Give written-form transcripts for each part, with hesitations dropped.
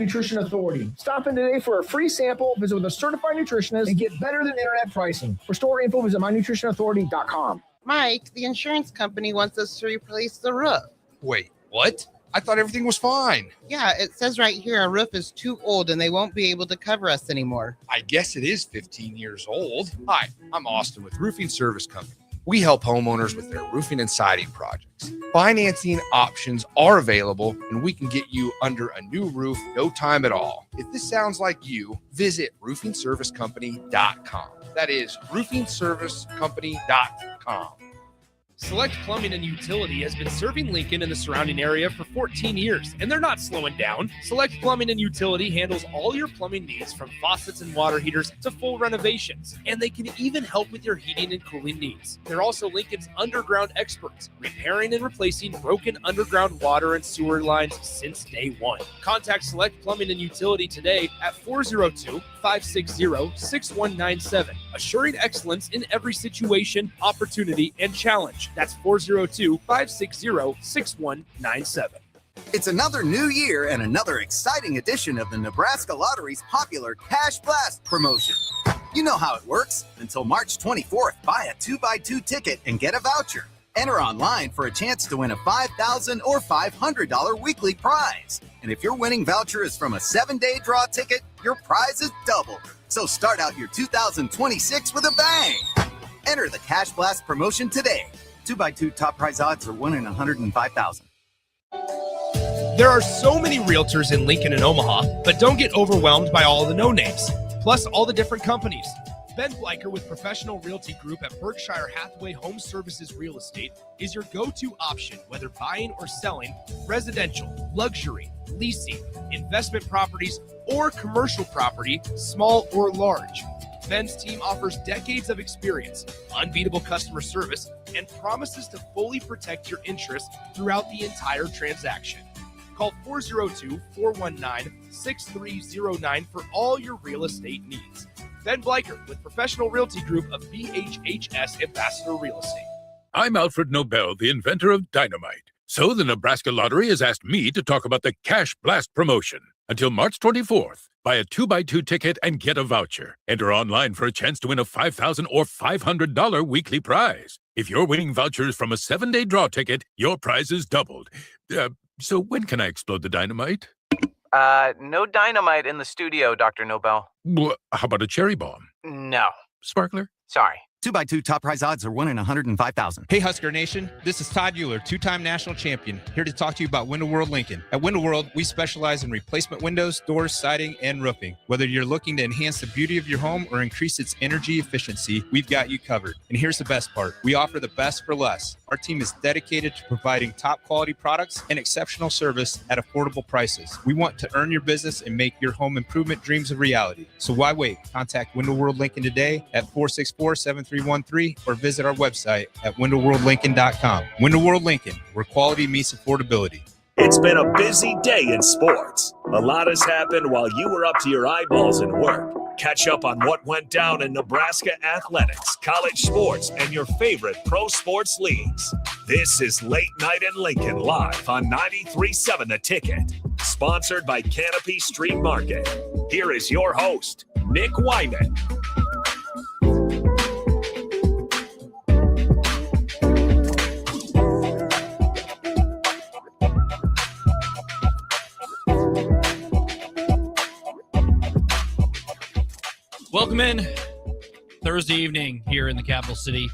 Nutrition Authority. Stop in today for a free sample, visit with a certified nutritionist, and get better than internet pricing. For store info, visit mynutritionauthority.com. Mike, the insurance company wants us to replace the roof. Wait, what? I thought everything was fine. Yeah, it says right here our roof is too old and they won't be able to cover us anymore. I guess it is 15 years old. Hi, I'm Austin with Roofing Service Company. We help homeowners with their roofing and siding projects. Financing options are available, and we can get you under a new roof no time at all. If this sounds like you, visit roofingservicecompany.com. That is roofingservicecompany.com. Select Plumbing and Utility has been serving Lincoln and the surrounding area for 14 years, and they're not slowing down. Select Plumbing and Utility handles all your plumbing needs from faucets and water heaters to full renovations, and they can even help with your heating and cooling needs. They're also Lincoln's underground experts, repairing and replacing broken underground water and sewer lines since day one. Contact Select Plumbing and Utility today at 402-560-6197, assuring excellence in every situation, opportunity, and challenge. That's 402-560-6197. It's another new year and another exciting edition of the Nebraska Lottery's popular Cash Blast promotion. You know how it works. Until March 24th, buy a 2x2 ticket and get a voucher. Enter online for a chance to win a $5,000 or $500 weekly prize. And if your winning voucher is from a 7-day draw ticket, your prize is doubled. So start out your 2026 with a bang. Enter the Cash Blast promotion today. 2x2 top prize odds are 1 in 105,000. There are so many realtors in Lincoln and Omaha, but don't get overwhelmed by all the no-names, plus all the different companies. Ben Bleicher with Professional Realty Group at Berkshire Hathaway Home Services Real Estate is your go-to option, whether buying or selling residential, luxury, leasing, investment properties, or commercial property, small or large. Ben's team offers decades of experience, unbeatable customer service, and promises to fully protect your interests throughout the entire transaction. Call 402-419-6309 for all your real estate needs. Ben Bleicher with Professional Realty Group of BHHS Ambassador Real Estate. I'm Alfred Nobel, the inventor of dynamite. So the Nebraska Lottery has asked me to talk about the Cash Blast promotion. Until March 24th, buy a 2x2 ticket and get a voucher. Enter online for a chance to win a $5,000 or $500 weekly prize. If you're winning vouchers from a 7-day draw ticket, your prize is doubled. So when can I explode the dynamite? No dynamite in the studio, Dr. Nobel. How about a cherry bomb? No. Sparkler? Sorry. 2x2 top prize odds are 1 in 105,000. Hey, Husker Nation. This is Todd Euler, two-time national champion, here to talk to you about Window World Lincoln. At Window World, we specialize in replacement windows, doors, siding, and roofing. Whether you're looking to enhance the beauty of your home or increase its energy efficiency, we've got you covered. And here's the best part. We offer the best for less. Our team is dedicated to providing top-quality products and exceptional service at affordable prices. We want to earn your business and make your home improvement dreams a reality. So why wait? Contact Window World Lincoln today at 464-7313 or visit our website at windowworldlincoln.com. Window World Lincoln, where quality meets affordability. It's been a busy day in sports. A lot has happened while you were up to your eyeballs in work. Catch up on what went down in Nebraska athletics, college sports, and your favorite pro sports leagues. This is Late Night in Lincoln live on 93.7 The Ticket. Sponsored by Canopy Street Market. Here is your host, Nick Whyman. Welcome in Thursday evening here in the capital city.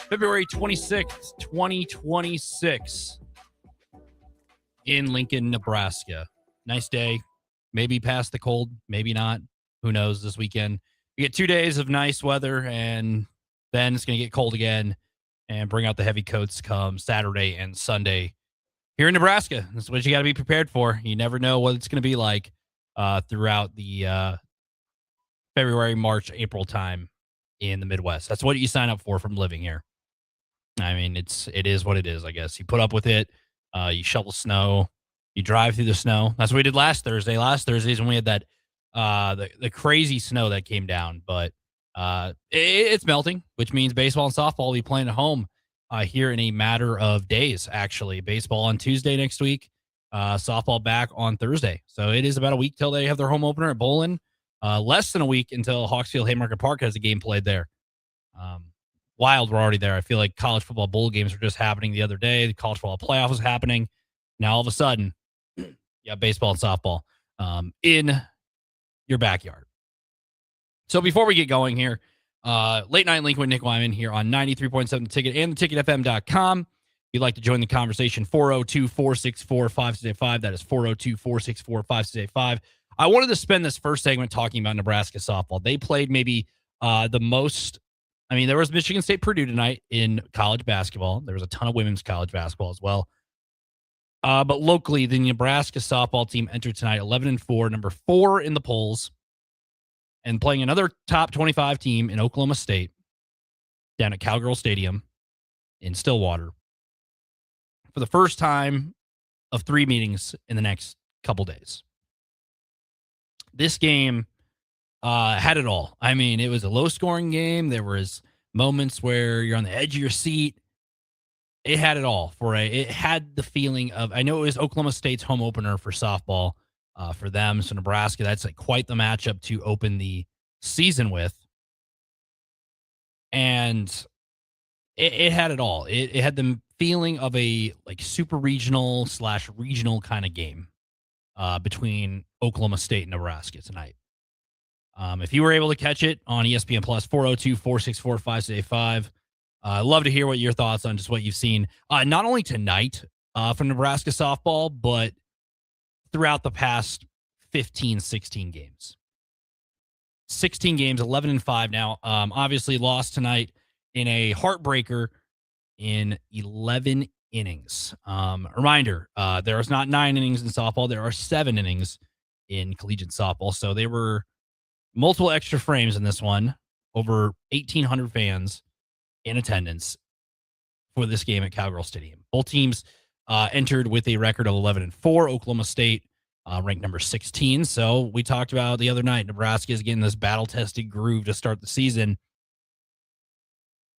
February 26th, 2026 in Lincoln, Nebraska. Nice day. Maybe past the cold, maybe not. Who knows this weekend. We get 2 days of nice weather, and then it's going to get cold again and bring out the heavy coats come Saturday and Sunday here in Nebraska. That's what you got to be prepared for. You never know what it's going to be like throughout the February, March, April time in the Midwest. That's what you sign up for from living here. I mean, it is what it is, I guess. You put up with it. You shovel snow. You drive through the snow. That's what we did last Thursday. Last Thursday is when we had that the crazy snow that came down. But it's melting, which means baseball and softball will be playing at home here in a matter of days, actually. Baseball on Tuesday next week. softball back on Thursday. So it is about a week till they have their home opener at Bowlin. Less than a week until Hawksfield Haymarket Park has a game played there. Wild, we're already there. I feel like college football bowl games were just happening the other day. The college football playoff was happening. Now all of a sudden, yeah, baseball and softball in your backyard. So before we get going here, Late Night Link with Nick Whyman here on 93.7 The Ticket and theticketfm.com. If you'd like to join the conversation, 402-464-5685. That is 402-464-5685. I wanted to spend this first segment talking about Nebraska softball. They played maybe the most. I mean, there was Michigan State Purdue tonight in college basketball. There was a ton of women's college basketball as well. But locally, the Nebraska softball team entered tonight 11-4, number 4 in the polls, and playing another top 25 team in Oklahoma State down at Cowgirl Stadium in Stillwater for the first time of 3 meetings in the next couple days. This game had it all. I mean, it was a low-scoring game. There was moments where you're on the edge of your seat. It had it all. It had the feeling of, I know it was Oklahoma State's home opener for softball for them. So Nebraska, that's like quite the matchup to open the season with. And it had it all. It had the feeling of a like super regional / regional kind of game between Oklahoma State and Nebraska tonight. If you were able to catch it on ESPN Plus, 402-464-5685. I'd love to hear what your thoughts on just what you've seen, not only tonight from Nebraska softball, but throughout the past 15, 16 games. 16 games, 11-5 now. Obviously lost tonight in a heartbreaker in 11 innings. Reminder, there is not 9 innings in softball. There are 7 innings in collegiate softball. So they were multiple extra frames in this one. Over 1,800 fans in attendance for this game at Cowgirl Stadium. Both teams entered with a record of 11-4. Oklahoma State ranked number 16. So we talked about the other night, Nebraska is getting this battle-tested groove to start the season.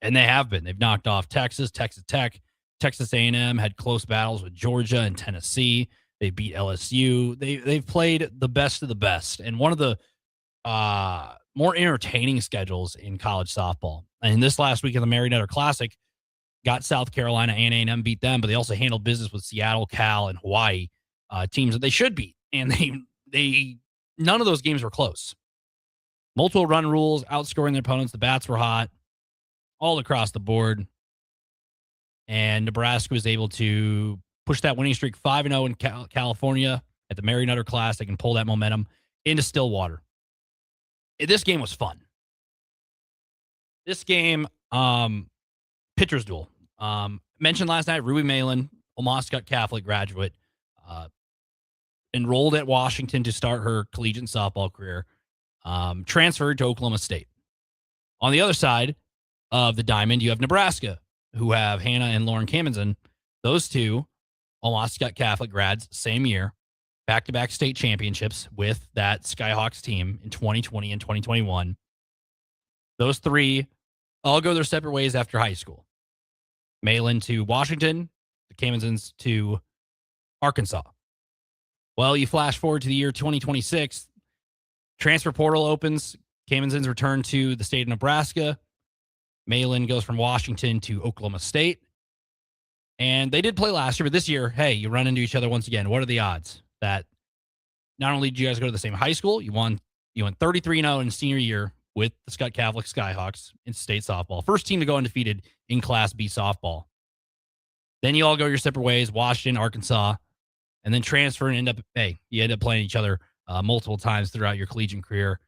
And they have been. They've knocked off Texas, Texas Tech, Texas A&M, had close battles with Georgia and Tennessee. They beat LSU. They've played the best of the best. And one of the more entertaining schedules in college softball. And this last week in the Mary Nutter Classic, got South Carolina and A&M, beat them, but they also handled business with Seattle, Cal, and Hawaii, teams that they should beat. And they none of those games were close. Multiple run rules, outscoring their opponents. The bats were hot all across the board. And Nebraska was able to push that winning streak 5-0 in California at the Mary Nutter Classic and pull that momentum into Stillwater. This game was fun. This game, pitcher's duel. Mentioned last night, Ruby Malin, Omaha Skutt Catholic graduate, enrolled at Washington to start her collegiate softball career, transferred to Oklahoma State. On the other side of the diamond, you have Nebraska, who have Hannah and Lauren Kamenson. Those two, Omaha Skutt Catholic grads, same year, back-to-back state championships with that Skyhawks team in 2020 and 2021. Those three all go their separate ways after high school. Malin to Washington, the Kamensons to Arkansas. Well, you flash forward to the year 2026, transfer portal opens, Kamensons return to the state of Nebraska. Malin goes from Washington to Oklahoma State. And they did play last year, but this year, hey, you run into each other once again. What are the odds that not only did you guys go to the same high school, you went 33-0 in senior year with the Skutt Catholic Skyhawks in state softball. First team to go undefeated in Class B softball. Then you all go your separate ways, Washington, Arkansas, and then transfer and you end up playing each other multiple times throughout your collegiate career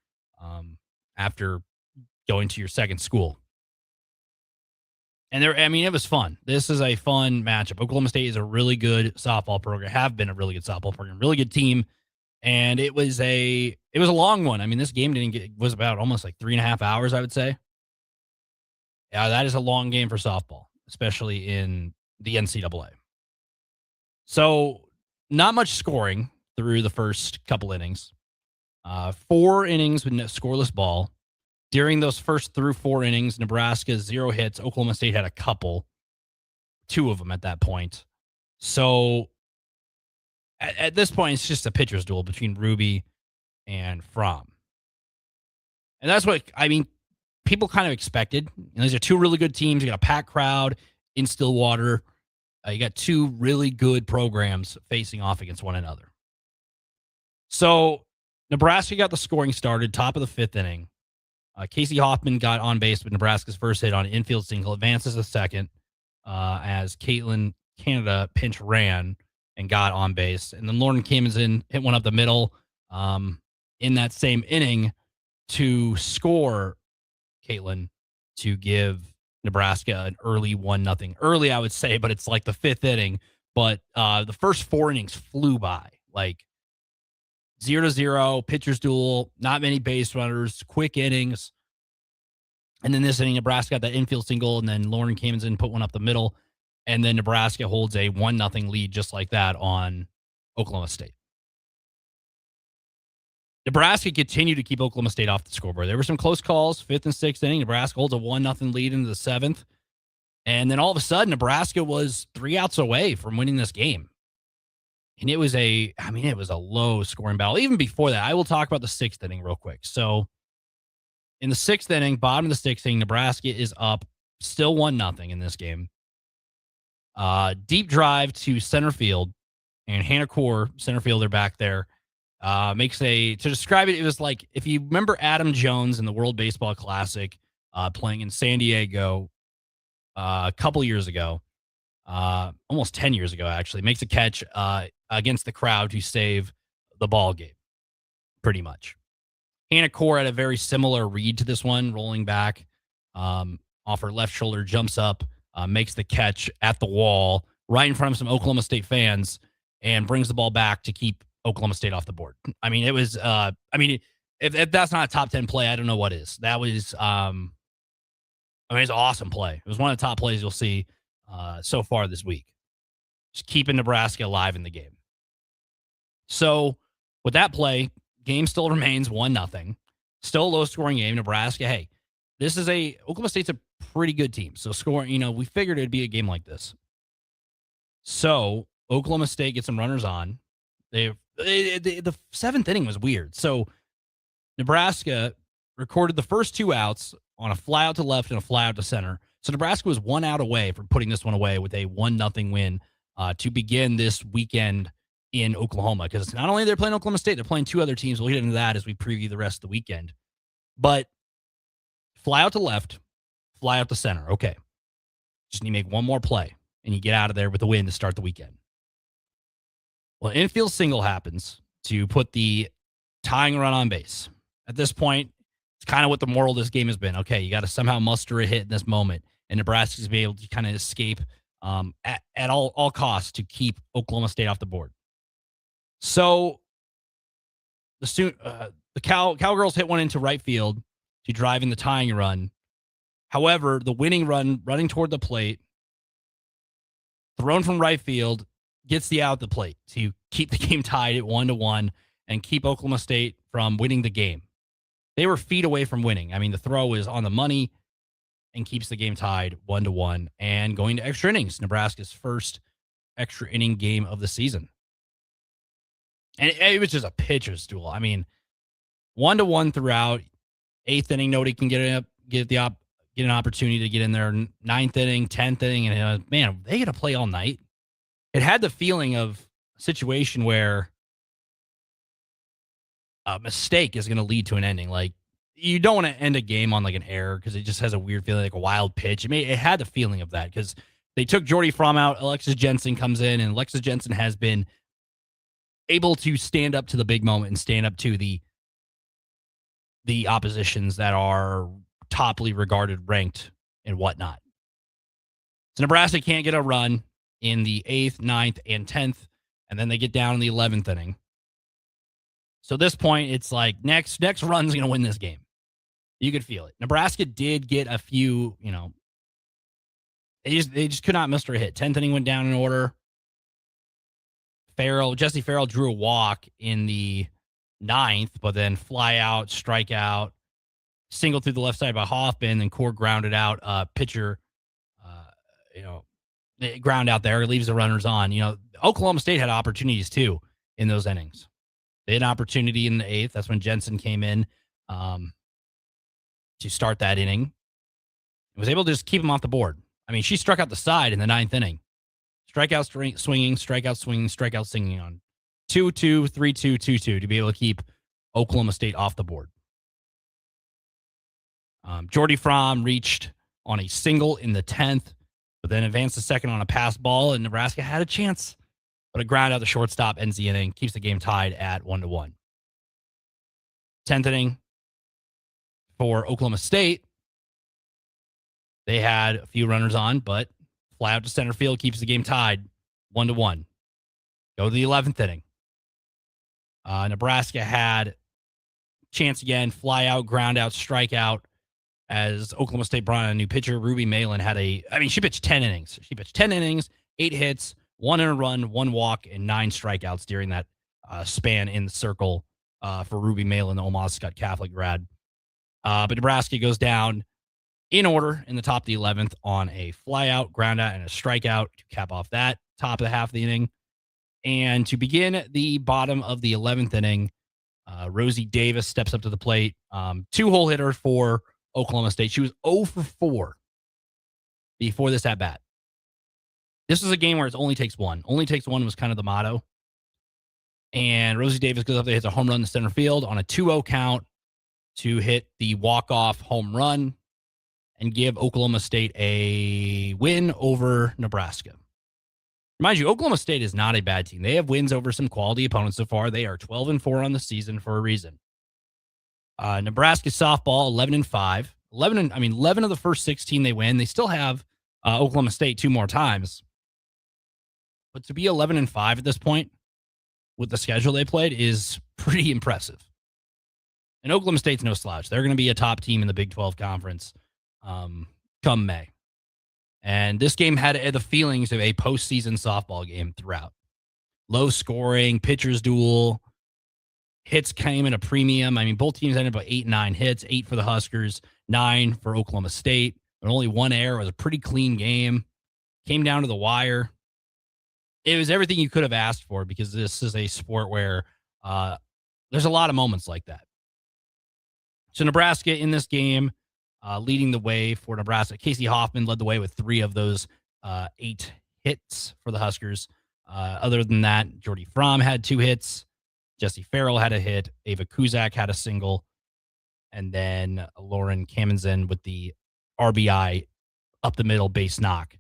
after going to your second school. And it was fun. This is a fun matchup. Oklahoma State is a really good softball program, have been a really good softball program, really good team. And it was a long one. I mean, this game was about almost like 3.5 hours, I would say. Yeah, that is a long game for softball, especially in the NCAA. So not much scoring through the first couple innings. 4 innings with scoreless ball. During those first through 4 innings, Nebraska 0 hits. Oklahoma State had a couple, 2 of them at that point. So At this point, it's just a pitcher's duel between Ruby and Fromm. And that's what, I mean, people kind of expected. These are two really good teams. You got a packed crowd in Stillwater. You got two really good programs facing off against one another. So Nebraska got the scoring started, top of the fifth inning. Casey Hoffman got on base with Nebraska's first hit on an infield single, advances to second as Caitlin Canada pinch ran and got on base. And then Lauren Camden hit one up the middle in that same inning to score Caitlin to give Nebraska an early 1-0. Early, I would say, but it's like the fifth inning. But the first four innings flew by. Like 0-0, pitcher's duel, not many base runners, quick innings. And then this inning, Nebraska got that infield single, and then Lauren Camden put one up the middle. And then Nebraska holds a 1-0 lead just like that on Oklahoma State. Nebraska continued to keep Oklahoma State off the scoreboard. There were some close calls, fifth and sixth inning. Nebraska holds a 1-0 lead into the seventh. And then all of a sudden, Nebraska was 3 outs away from winning this game. And it was a low scoring battle. Even before that, I will talk about the sixth inning real quick. So in the sixth inning, bottom of the sixth inning, Nebraska is up still 1-0 in this game. Deep drive to center field, and Hannah Core, center fielder back there, makes to describe it, it was like, if you remember Adam Jones in the World Baseball Classic playing in San Diego a couple years ago, almost 10 years ago, actually, makes a catch against the crowd to save the ball game, pretty much. Hannah Core had a very similar read to this one, rolling back off her left shoulder, jumps up, makes the catch at the wall right in front of some Oklahoma State fans and brings the ball back to keep Oklahoma State off the board. I mean, it was, if that's not a top 10 play, I don't know what is. That was, it's an awesome play. It was one of the top plays you'll see so far this week. Just keeping Nebraska alive in the game. So with that play, game still remains 1-0. Still a low scoring game. Nebraska, hey, Oklahoma State's a pretty good team. So scoring, we figured it'd be a game like this. So Oklahoma State gets some runners on. The seventh inning was weird. So Nebraska recorded the first 2 outs on a fly out to left and a fly out to center. So Nebraska was 1 out away from putting this one away with a 1-0 win to begin this weekend in Oklahoma. Because not only they're playing Oklahoma State, they're playing 2 other teams. We'll get into that as we preview the rest of the weekend. But fly out to left, fly out to center. Okay. Just need to make one more play, and you get out of there with a win to start the weekend. Well, infield single happens to put the tying run on base. At this point, it's kind of what the moral of this game has been. Okay, you got to somehow muster a hit in this moment, and Nebraska's be able to kind of escape at all costs to keep Oklahoma State off the board. So the Cowgirls hit one into right field to drive in the tying run. However, the winning run running toward the plate, thrown from right field, gets the out at the plate to keep the game tied at 1-1 and keep Oklahoma State from winning the game. They were feet away from winning. I mean, the throw is on the money and keeps the game tied 1-1 and going to extra innings, Nebraska's first extra inning game of the season. And it was just a pitcher's duel. I mean, 1-1 throughout. Eighth inning, nobody can get an opportunity to get in there. Ninth inning, 10th inning, and man, they got to play all night. It had the feeling of a situation where a mistake is going to lead to an ending. Like, you don't want to end a game on like an error because it just has a weird feeling, like a wild pitch. It had the feeling of that because they took Jordy Fromm out. Alexis Jensen comes in, and Alexis Jensen has been able to stand up to the big moment and stand up to the oppositions that are toply regarded, ranked, and whatnot. So Nebraska can't get a run in the 8th, 9th, and 10th, and then they get down in the 11th inning. So at this point, it's like next run's going to win this game. You could feel it. Nebraska did get a few, they just could not muster a hit. 10th inning went down in order. Jesse Farrell drew a walk in the 9th, but then fly out, strike out, single through the left side by Hoffman, and Core grounded out pitcher, ground out there, leaves the runners on. Oklahoma State had opportunities too in those innings. They had an opportunity in the 8th. That's when Jensen came in to start that inning. Was able to just keep him off the board. I mean, she struck out the side in the 9th inning. Strikeout swinging, strikeout swinging, strikeout singing on 2-2, 3-2, 2-2 to be able to keep Oklahoma State off the board. Jordy Fromm reached on a single in the 10th, but then advanced to second on a pass ball, and Nebraska had a chance. But a ground out the shortstop ends the inning, keeps the game tied at 1-1. 10th inning for Oklahoma State. They had a few runners on, but fly out to center field keeps the game tied 1-1. Go to the 11th inning. Nebraska had chance again, fly out, ground out, strike out, as Oklahoma State brought in a new pitcher. Ruby Malin she pitched 10 innings. She pitched 10 innings, 8 hits, 1 earned run, 1 walk, and 9 strikeouts during that span in the circle for Ruby Malin, the Omaha Scott Catholic grad. But Nebraska goes down in order in the top of the 11th on a fly out, ground out, and a strikeout to cap off that top of the half of the inning. And to begin the bottom of the 11th inning, Rosie Davis steps up to the plate. 2-hole hitter for Oklahoma State. She was 0 for 4 before this at bat. This is a game where it only takes one. Only takes one was kind of the motto. And Rosie Davis goes up there, hits a home run to center field on a 2-0 count to hit the walk-off home run and give Oklahoma State a win over Nebraska. Mind you, Oklahoma State is not a bad team. They have wins over some quality opponents so far. They are 12-4 on the season for a reason. Nebraska softball 11-5. 11 of the first 16 they win. They still have Oklahoma State 2 more times. But to be 11-5 at this point with the schedule they played is pretty impressive. And Oklahoma State's no slouch. They're going to be a top team in the Big 12 Conference come May. And this game had the feelings of a postseason softball game throughout. Low scoring, pitcher's duel. Hits came in a premium. I mean, both teams ended up with 8 and 9 hits, 8 for the Huskers, 9 for Oklahoma State. But only 1 error. It was a pretty clean game. Came down to the wire. It was everything you could have asked for because this is a sport where there's a lot of moments like that. So Nebraska in this game, leading the way for Nebraska. Casey Hoffman led the way with 3 of those 8 hits for the Huskers. Other than that, Jordy Fromm had 2 hits. Jesse Farrell had a hit. Ava Kuzak had a single. And then Lauren Kamenzen with the RBI up the middle base knock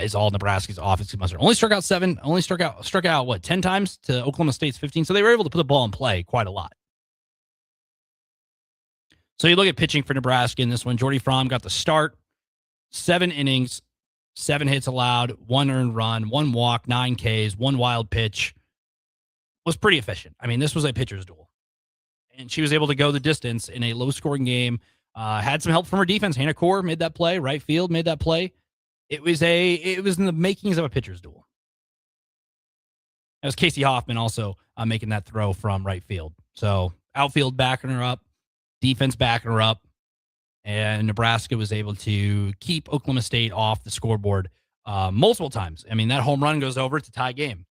is all Nebraska's offensive muster. Only struck out 7. Only struck out 10 times to Oklahoma State's 15. So they were able to put the ball in play quite a lot. So you look at pitching for Nebraska in this one. Jordy Fromm got the start. 7 innings, 7 hits allowed, 1 earned run, 1 walk, 9 Ks, 1 wild pitch. Was pretty efficient. I mean, this was a pitcher's duel. And she was able to go the distance in a low-scoring game. Had some help from her defense. Hannah Core made that play. Right field made that play. It was in the makings of a pitcher's duel. That was Casey Hoffman also making that throw from right field. So outfield backing her up. Defense backing her up. And Nebraska was able to keep Oklahoma State off the scoreboard multiple times. I mean, that home run goes over. It's a tie game.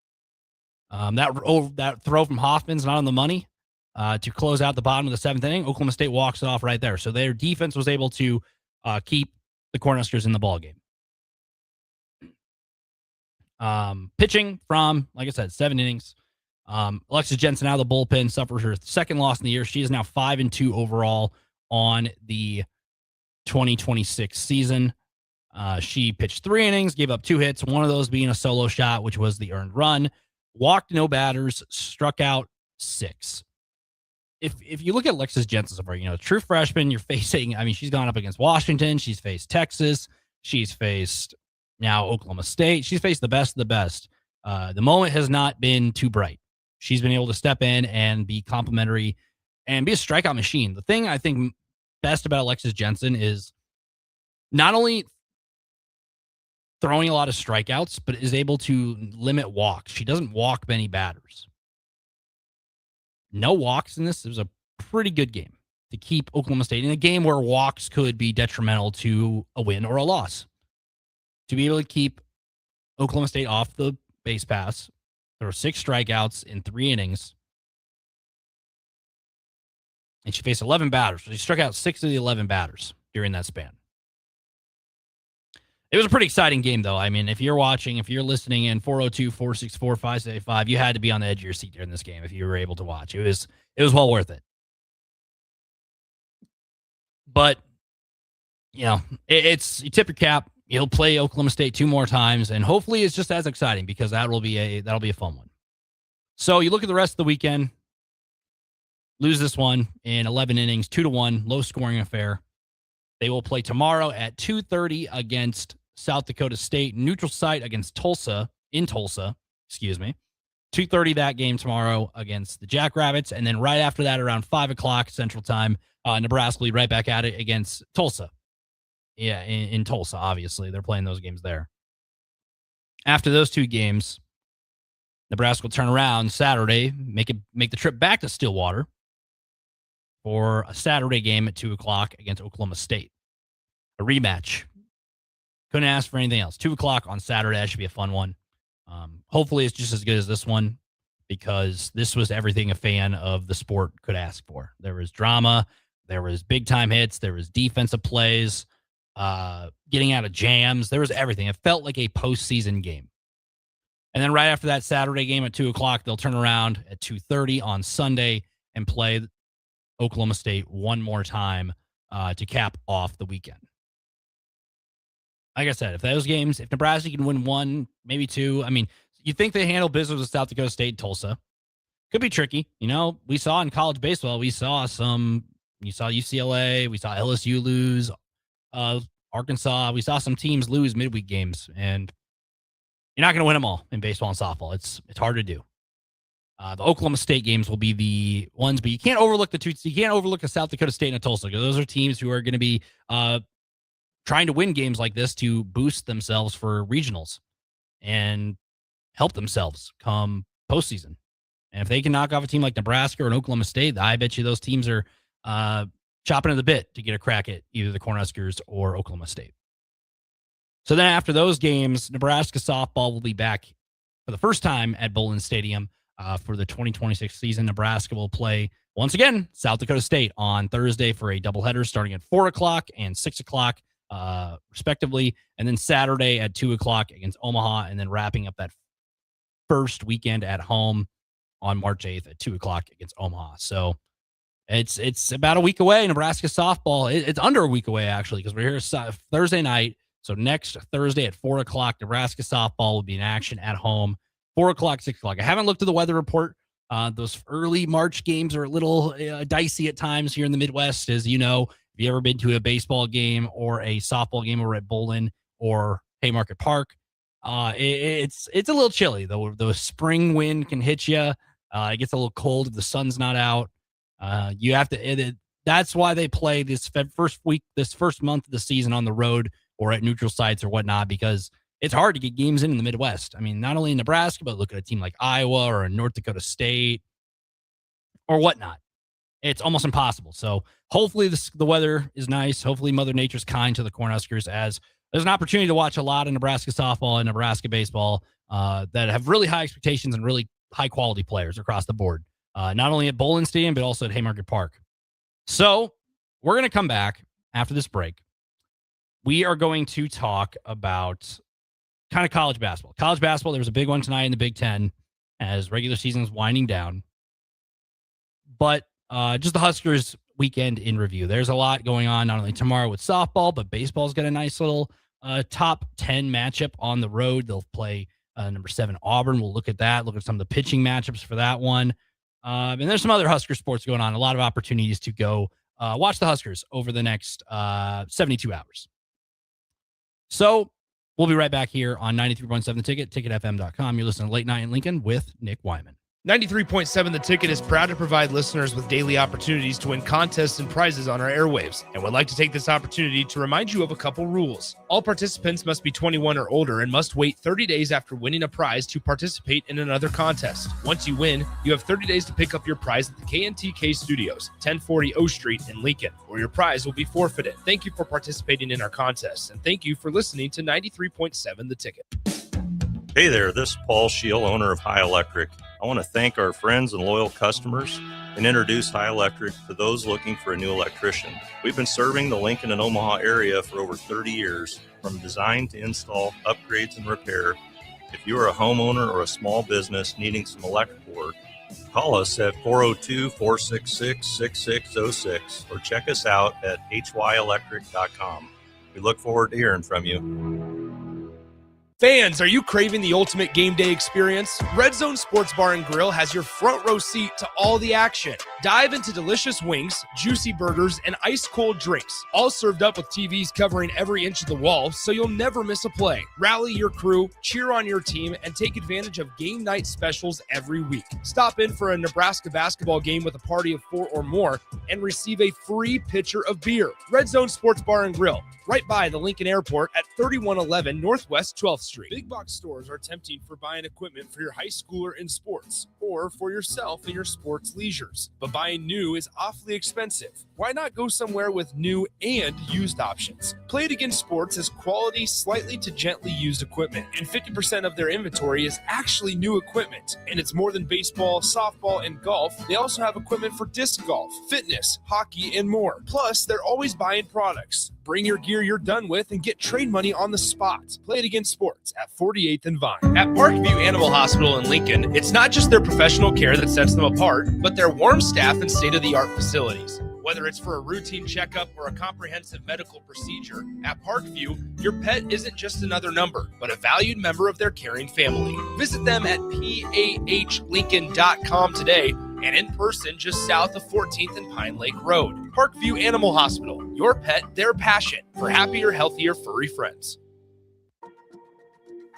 That throw from Hoffman's not on the money to close out the bottom of the 7th inning. Oklahoma State walks it off right there. So their defense was able to keep the Cornhuskers in the ballgame. Pitching from, like I said, 7 innings. Alexis Jensen out of the bullpen suffers her 2nd loss in the year. She is now 5-2 overall on the 2026 season. She pitched 3 innings, gave up 2 hits, one of those being a solo shot, which was the earned run. Walked no batters, struck out 6. If you look at Alexis Jensen so far, true freshman, you're facing, I mean, she's gone up against Washington. She's faced Texas. She's faced now Oklahoma State. She's faced the best of the best. The moment has not been too bright. She's been able to step in and be complimentary and be a strikeout machine. The thing I think best about Alexis Jensen is not only throwing a lot of strikeouts, but is able to limit walks. She doesn't walk many batters. No walks in this. It was a pretty good game to keep Oklahoma State in a game where walks could be detrimental to a win or a loss. To be able to keep Oklahoma State off the base pass. There were 6 strikeouts in 3 innings. And she faced 11 batters. She struck out 6 of the 11 batters during that span. It was a pretty exciting game, though. I mean, if you're watching, if you're listening in 402-464-5685, you had to be on the edge of your seat during this game if you were able to watch. It was well worth it. But, you know, you tip your cap. He'll play Oklahoma State 2 more times, and hopefully it's just as exciting because that'll be a fun one. So you look at the rest of the weekend. Lose this one in 11 innings, 2-1, low-scoring affair. They will play tomorrow at 2:30 against South Dakota State, neutral site against Tulsa, 2:30 that game tomorrow against the Jackrabbits, and then right after that, around 5 o'clock Central Time, Nebraska will be right back at it against Tulsa. Yeah, in Tulsa, obviously. They're playing those games there. After those 2 games, Nebraska will turn around Saturday, make the trip back to Stillwater for a Saturday game at 2 o'clock against Oklahoma State. A rematch. Couldn't ask for anything else. 2 o'clock on Saturday. That should be a fun one. Hopefully it's just as good as this one because this was everything a fan of the sport could ask for. There was drama. There was big-time hits. There was defensive plays, getting out of jams. There was everything. It felt like a postseason game. And then right after that Saturday game at 2 o'clock, they'll turn around at 2:30 on Sunday and play Oklahoma State one more time to cap off the weekend. Like I said, if Nebraska can win 1, maybe 2, I mean, you think they handle business with South Dakota State and Tulsa. Could be tricky. You know, we saw in college baseball, you saw UCLA, we saw LSU lose, Arkansas, we saw some teams lose midweek games, and you're not going to win them all in baseball and softball. It's hard to do. The Oklahoma State games will be the ones, but you can't overlook the 2. You can't overlook a South Dakota State and a Tulsa because those are teams who are going to be trying to win games like this to boost themselves for regionals and help themselves come postseason. And if they can knock off a team like Nebraska or an Oklahoma State, I bet you those teams are chopping at the bit to get a crack at either the Cornhuskers or Oklahoma State. So then after those games, Nebraska softball will be back for the first time at Bowlin Stadium. For the 2026 season. Nebraska will play, once again, South Dakota State on Thursday for a doubleheader starting at 4 o'clock and 6 o'clock, respectively, and then Saturday at 2 o'clock against Omaha, and then wrapping up that first weekend at home on March 8th at 2 o'clock against Omaha. So it's about a week away. Nebraska softball, it's under a week away, actually, because we're here Thursday night. So next Thursday at 4 o'clock, Nebraska softball will be in action at home. 4 o'clock, 6 o'clock. I haven't looked at the weather report. Those early March games are a little dicey at times here in the Midwest. As you know, if you ever been to a baseball game or a softball game over at Bowlin or Haymarket Park, it's a little chilly. The spring wind can hit you. It gets a little cold if the sun's not out. You have to. That's why they play this first month of the season on the road or at neutral sites or whatnot, because it's hard to get games in the Midwest. I mean, not only in Nebraska, but look at a team like Iowa or North Dakota State or whatnot. It's almost impossible. So hopefully the weather is nice. Hopefully Mother Nature's kind to the Cornhuskers, as there's an opportunity to watch a lot of Nebraska softball and Nebraska baseball that have really high expectations and really high quality players across the board, not only at Bowlin Stadium, but also at Haymarket Park. So we're going to come back after this break. We are going to talk about kind of college basketball. College basketball, there was a big one tonight in the Big Ten as regular season is winding down. But just the Huskers weekend in review. There's a lot going on, not only tomorrow with softball, but baseball's got a nice little top 10 matchup on the road. They'll play number 7 Auburn. We'll look at that, look at some of the pitching matchups for that one. And there's some other Husker sports going on. A lot of opportunities to go watch the Huskers over the next 72 hours. So we'll be right back here on 93.7 The Ticket, ticketfm.com. You're listening to Late Night in Lincoln with Nick Whyman. 93.7 The Ticket is proud to provide listeners with daily opportunities to win contests and prizes on our airwaves, and would like to take this opportunity to remind you of a couple rules. All participants must be 21 or older and must wait 30 days after winning a prize to participate in another contest. Once you win, you have 30 days to pick up your prize at the KNTK Studios, 1040 O Street in Lincoln, or your prize will be forfeited. Thank you for participating in our contests, and thank you for listening to 93.7 The Ticket. Hey there, this is Paul Scheel, owner of High Electric. I want to thank our friends and loyal customers and introduce High Electric to those looking for a new electrician. We've been serving the Lincoln and Omaha area for over 30 years, from design to install, upgrades, and repair. If you are a homeowner or a small business needing some electrical work, call us at 402-466-6606 or check us out at hyelectric.com. We look forward to hearing from you. Fans, are you craving the ultimate game day experience? Red Zone Sports Bar and Grill has your front row seat to all the action. Dive into delicious wings, juicy burgers, and ice-cold drinks, all served up with TVs covering every inch of the wall, so you'll never miss a play. Rally your crew, cheer on your team, and take advantage of game night specials every week. Stop in for a Nebraska basketball game with a party of 4 or more and receive a free pitcher of beer. Red Zone Sports Bar and Grill, right by the Lincoln Airport at 3111 Northwest 12th Street. Big box stores are tempting for buying equipment for your high schooler in sports or for yourself in your sports leisures. But buying new is awfully expensive. Why not go somewhere with new and used options? Play It Again Sports has quality, slightly to gently used equipment, and 50% of their inventory is actually new equipment. And it's more than baseball, softball, and golf. They also have equipment for disc golf, fitness, hockey, and more. Plus, they're always buying products. Bring your gear you're done with and get trade money on the spot. Play It Again Sports at 48th and Vine. At Parkview Animal Hospital in Lincoln, it's not just their professional care that sets them apart, but their warm staff and state-of-the-art facilities. Whether it's for a routine checkup or a comprehensive medical procedure, at Parkview, your pet isn't just another number, but a valued member of their caring family. Visit them at pahlincoln.com today and in person just south of 14th and Pine Lake Road. Parkview Animal Hospital, your pet, their passion, for happier, healthier, furry friends.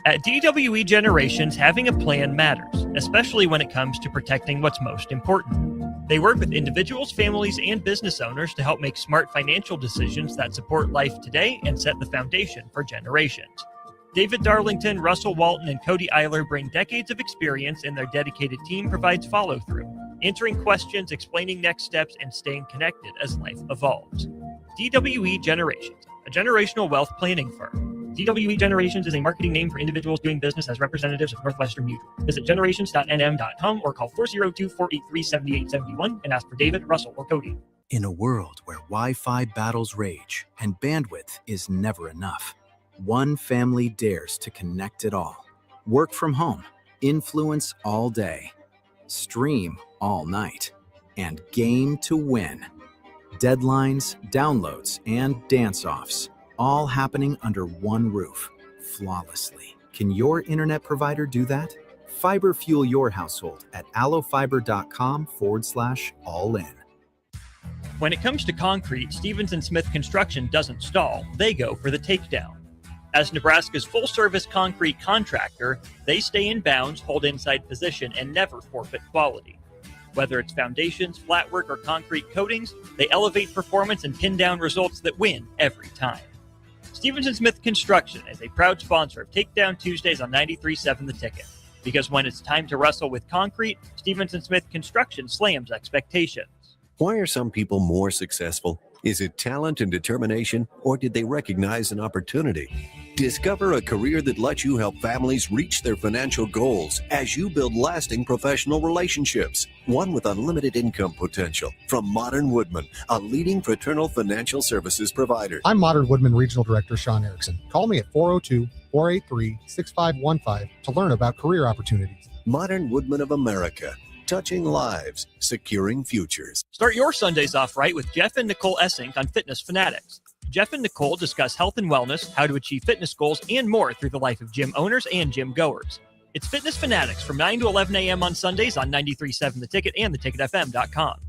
At DWE Generations, having a plan matters, especially when it comes to protecting what's most important. They work with individuals, families, and business owners to help make smart financial decisions that support life today and set the foundation for generations. David Darlington, Russell Walton, and Cody Eiler bring decades of experience, and their dedicated team provides follow-through, answering questions, explaining next steps, and staying connected as life evolves. DWE Generations, a generational wealth planning firm. DWE Generations is a marketing name for individuals doing business as representatives of Northwestern Mutual. Visit generations.nm.com or call 402-483-7871 and ask for David, Russell, or Cody. In a world where Wi-Fi battles rage and bandwidth is never enough, one family dares to connect it all. Work from home, influence all day, stream all night, and game to win. Deadlines, downloads, and dance-offs, all happening under one roof, flawlessly. Can your internet provider do that? Fiber fuel your household at allofiber.com/all-in. When it comes to concrete, Stevens & Smith Construction doesn't stall, they go for the takedown. As Nebraska's full-service concrete contractor, they stay in bounds, hold inside position, and never forfeit quality. Whether it's foundations, flatwork, or concrete coatings, they elevate performance and pin down results that win every time. Stevens & Smith Construction is a proud sponsor of Takedown Tuesdays on 93.7 The Ticket. Because when it's time to wrestle with concrete, Stevens & Smith Construction slams expectations. Why are some people more successful? Is it talent and determination, or did they recognize an opportunity? Discover a career that lets you help families reach their financial goals as you build lasting professional relationships. One with unlimited income potential. From Modern Woodman, a leading fraternal financial services provider. I'm Modern Woodman Regional Director Sean Erickson. Call me at 402-483-6515 to learn about career opportunities. Modern Woodman of America. Touching lives, securing futures. Start your Sundays off right with Jeff and Nicole Essink on Fitness Fanatics. Jeff and Nicole discuss health and wellness, how to achieve fitness goals, and more through the life of gym owners and gym goers. It's Fitness Fanatics from 9 to 11 a.m. on Sundays on 93.7 The Ticket and theticketfm.com.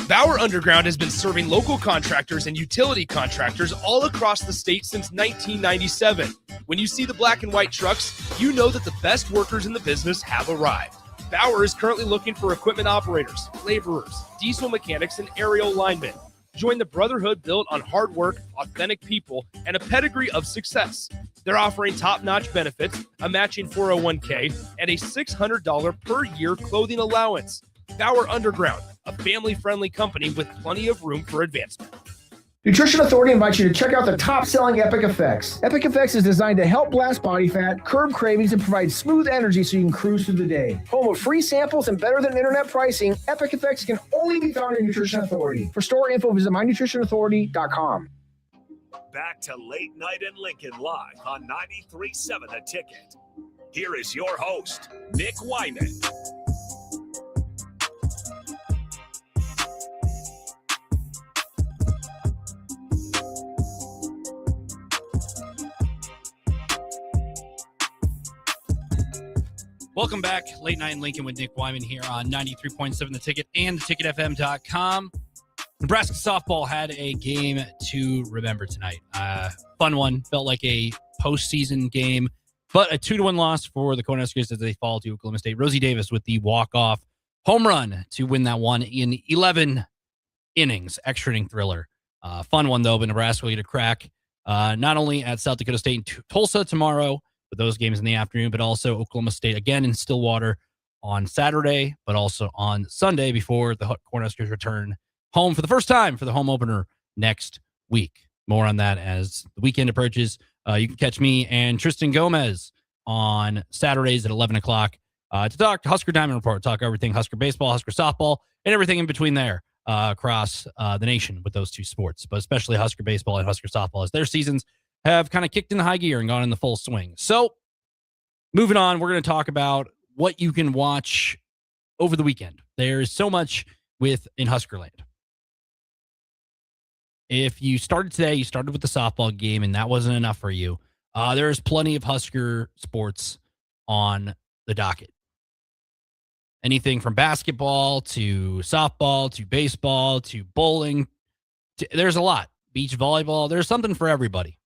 Bauer Underground has been serving local contractors and utility contractors all across the state since 1997. When you see the black and white trucks, you know that the best workers in the business have arrived. Bauer is currently looking for equipment operators, laborers, diesel mechanics, and aerial linemen. Join the brotherhood built on hard work, authentic people, and a pedigree of success. They're offering top-notch benefits, a matching 401k, and a $600 per year clothing allowance. Bauer Underground, a family-friendly company with plenty of room for advancement. Nutrition Authority invites you to check out the top-selling Epic Effects. Epic Effects is designed to help blast body fat, curb cravings, and provide smooth energy so you can cruise through the day. Home of free samples and better than internet pricing, Epic Effects can only be found in Nutrition Authority. For store info, visit mynutritionauthority.com. Back to Late Night in Lincoln live on 93.7 The Ticket. Here is your host, Nick Whyman. Welcome back. Late Night in Lincoln with Nick Whyman here on 93.7 The Ticket and theticketfm.com. Nebraska softball had a game to remember tonight. Fun one. Felt like a postseason game, but a 2-1 loss for the Cornhuskers as they fall to Oklahoma State. Rosie Davis with the walk-off home run to win that one in 11 innings. Extra inning thriller. Fun one, though, but Nebraska will get a crack not only at South Dakota State and Tulsa tomorrow, with those games in the afternoon, but also Oklahoma State again in Stillwater on Saturday, but also on Sunday before the Cornhuskers return home for the first time for the home opener next week. More on that as the weekend approaches. You can catch me and Tristan Gomez on Saturdays at 11 o'clock to talk Husker Diamond Report, talk everything Husker baseball, Husker softball, and everything in between there across the nation with those two sports, but especially Husker baseball and Husker softball as their seasons have kind of kicked in the high gear and gone in the full swing. So moving on, we're going to talk about what you can watch over the weekend. There's so much in Huskerland. If you started today, you started with the softball game, and that wasn't enough for you. There's plenty of Husker sports on the docket. Anything from basketball to softball to baseball to bowling. There's a lot. Beach volleyball. There's something for everybody.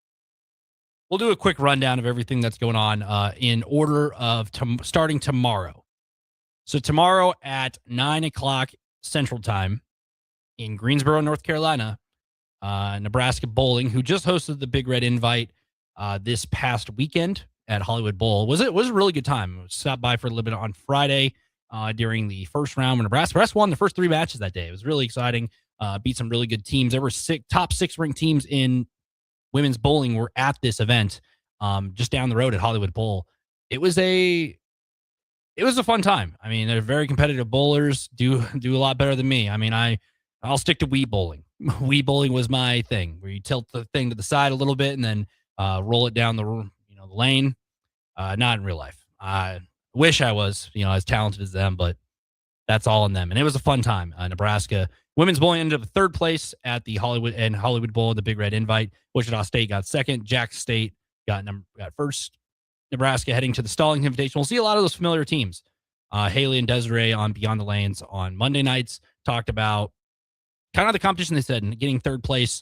We'll do a quick rundown of everything that's going on in order of starting tomorrow. So tomorrow at 9 o'clock Central Time in Greensboro, North Carolina, Nebraska Bowling, who just hosted the Big Red Invite this past weekend at Hollywood Bowl. It was a really good time. Stopped by for a little bit on Friday during the first round when Nebraska won the first 3 matches that day. It was really exciting. Beat some really good teams. There were top 6 ranked teams in women's bowling were at this event just down the road at Hollywood Bowl. It was a fun time. I mean, they're very competitive bowlers, do a lot better than me. I mean, I'll stick to Wii bowling. Wii bowling was my thing, where you tilt the thing to the side a little bit and then roll it down the lane. Not in real life. I wish I was as talented as them, but that's all in them. And it was a fun time. Nebraska women's bowling ended up 3rd place at the Hollywood Bowl, the Big Red Invite. Wichita State got 2nd. Jackson State got 1st. Nebraska heading to the Stallings Invitational. We'll see a lot of those familiar teams. Haley and Desiree on Beyond the Lanes on Monday nights talked about kind of the competition they said, and getting 3rd place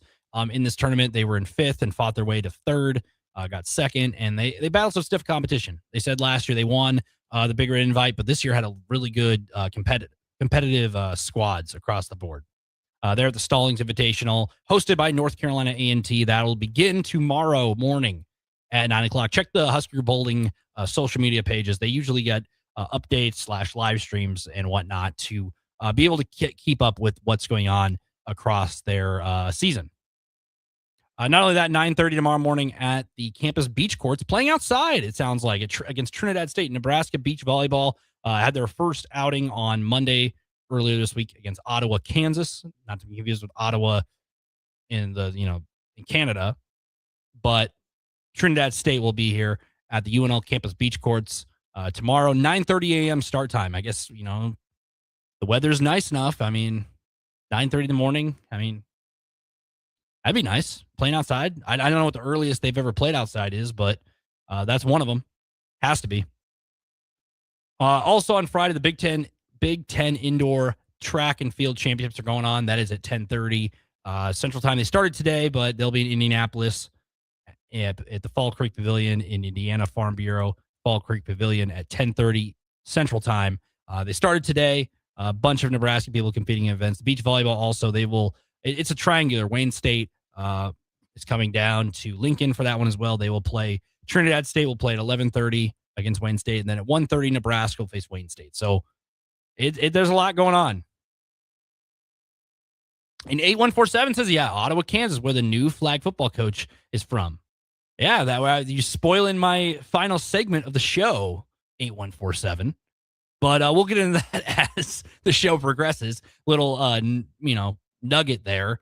in this tournament. They were in 5th and fought their way to 3rd, got 2nd, and they battled some stiff competition. They said last year they won the Big Red Invite, but this year had a really good competitive squads across the board. They're at the Stallings Invitational, hosted by North Carolina A&T. That'll begin tomorrow morning at 9 o'clock. Check the Husker Bowling social media pages. They usually get updates / live streams and whatnot to be able to keep up with what's going on across their season. Not only that, 9:30 tomorrow morning at the campus beach courts, playing outside, it sounds like, against Trinidad State. Nebraska beach volleyball had their first outing on Monday earlier this week against Ottawa, Kansas. Not to be confused with Ottawa in Canada, but Trinidad State will be here at the UNL campus beach courts tomorrow, 9:30 a.m. start time. I guess, the weather's nice enough. I mean, 9:30 in the morning. I mean, that'd be nice playing outside. I don't know what the earliest they've ever played outside is, but that's one of them. Has to be. Also on Friday, the Big Ten Indoor Track and Field Championships are going on. That is at 10:30 Central Time. They started today, but they'll be in Indianapolis at the Fall Creek Pavilion in Indiana Farm Bureau, Fall Creek Pavilion at 10:30 Central Time. They started today. A bunch of Nebraska people competing in events. The beach volleyball also, it's a triangular. Wayne State is coming down to Lincoln for that one as well. They will play, Trinidad State will play at 11:30 against Wayne State, and then at 1:30 Nebraska will face Wayne State. So there's a lot going on. And 8147 says, yeah, Ottawa, Kansas, where the new flag football coach is from. Yeah, that way you're spoiling my final segment of the show, 8147. But we'll get into that as the show progresses. Little, nugget there.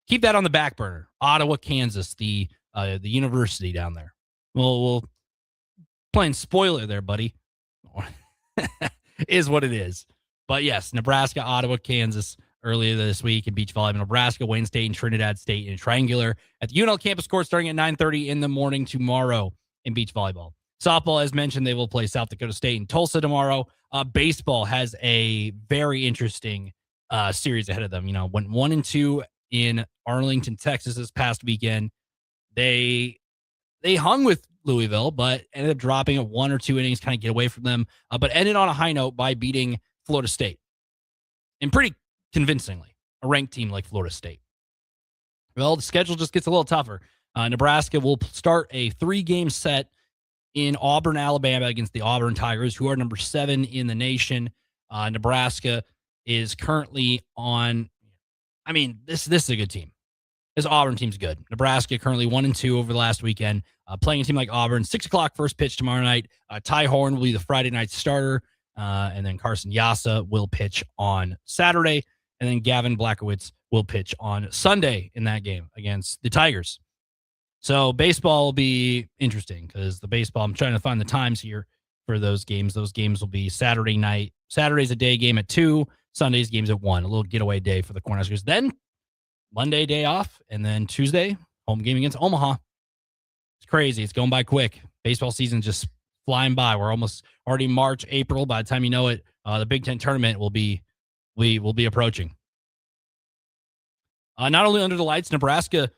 Keep that on the back burner. Ottawa, Kansas, the university down there. We'll playing spoiler there, buddy. Is what it is. But yes, Nebraska, Ottawa, Kansas earlier this week in beach volleyball. Nebraska, Wayne State, and Trinidad State in triangular at the UNL campus court starting at 9:30 in the morning tomorrow in beach volleyball. Softball, as mentioned, they will play South Dakota State in Tulsa tomorrow. Baseball has a very interesting series ahead of them. Went 1-2 in Arlington, Texas this past weekend. They hung with Louisville, but ended up dropping at 1 or 2 innings, kind of get away from them, but ended on a high note by beating Florida State. And pretty convincingly, a ranked team like Florida State. Well, the schedule just gets a little tougher. Nebraska will start a 3-game set in Auburn, Alabama against the Auburn Tigers, who are number 7 in the nation. Nebraska is currently on, this is a good team. This Auburn team's good. Nebraska currently 1-2 over the last weekend. Playing a team like Auburn, 6 o'clock first pitch tomorrow night. Ty Horn will be the Friday night starter. And then Carson Yassa will pitch on Saturday. And then Gavin Blackowitz will pitch on Sunday in that game against the Tigers. So baseball will be interesting because I'm trying to find the times here for those games. Those games will be Saturday night. Saturday's a day game at 2. Sunday's game's at 1. A little getaway day for the Cornhuskers. Then Monday, day off. And then Tuesday, home game against Omaha. It's crazy. It's going by quick. Baseball season just flying by. We're almost already March, April. By the time you know it, the Big Ten tournament will be approaching. Not only under the lights, Nebraska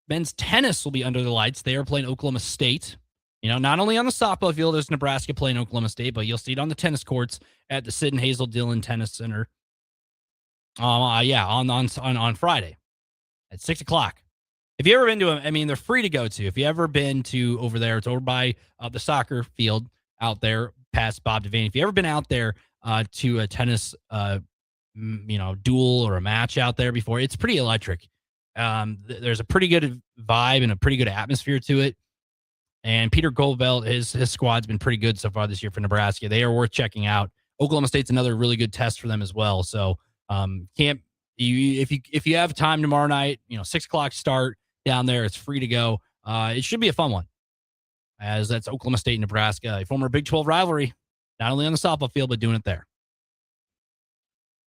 men's tennis will be under the lights. They are playing Oklahoma State. Not only on the softball field is Nebraska playing Oklahoma State, but you'll see it on the tennis courts at the Sid and Hazel Dillon Tennis Center. On Friday at 6 o'clock. If you ever been to them, they're free to go to. If you ever been to over there, it's over by the soccer field out there past Bob Devaney. If you ever been out there to a tennis, duel or a match out there before, it's pretty electric. There's a pretty good vibe and a pretty good atmosphere to it. And Peter Goldbelt, his squad's been pretty good so far this year for Nebraska. They are worth checking out. Oklahoma State's another really good test for them as well. So if you have time tomorrow night, 6 o'clock start down there, it's free to go. It should be a fun one, as that's Oklahoma State and Nebraska, a former Big 12 rivalry, not only on the softball field, but doing it there.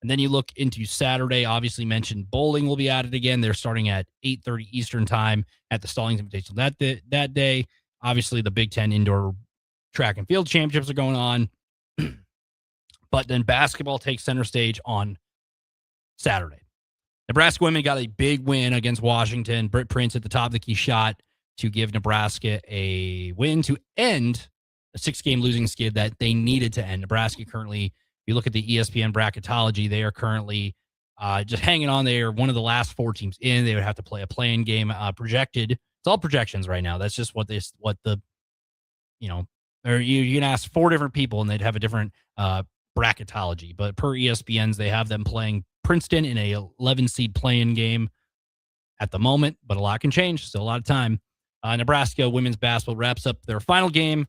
And then you look into Saturday, obviously mentioned bowling will be at it again. They're starting at 8:30 Eastern time at the Stallings Invitational. That day, obviously the Big Ten Indoor Track and Field Championships are going on. But then basketball takes center stage on Saturday. Nebraska women got a big win against Washington. Britt Prince at the top of the key shot to give Nebraska a win to end a 6-game losing skid that they needed to end. Nebraska currently, if you look at the ESPN bracketology, they are currently just hanging on. They are one of the last 4 teams in. They would have to play a play-in game projected. It's all projections right now. That's just or you can ask 4 different people and they'd have a different bracketology. But per ESPN's, they have them playing Princeton in a 11-seed play-in game at the moment, but a lot can change. Still a lot of time. Nebraska women's basketball wraps up their final game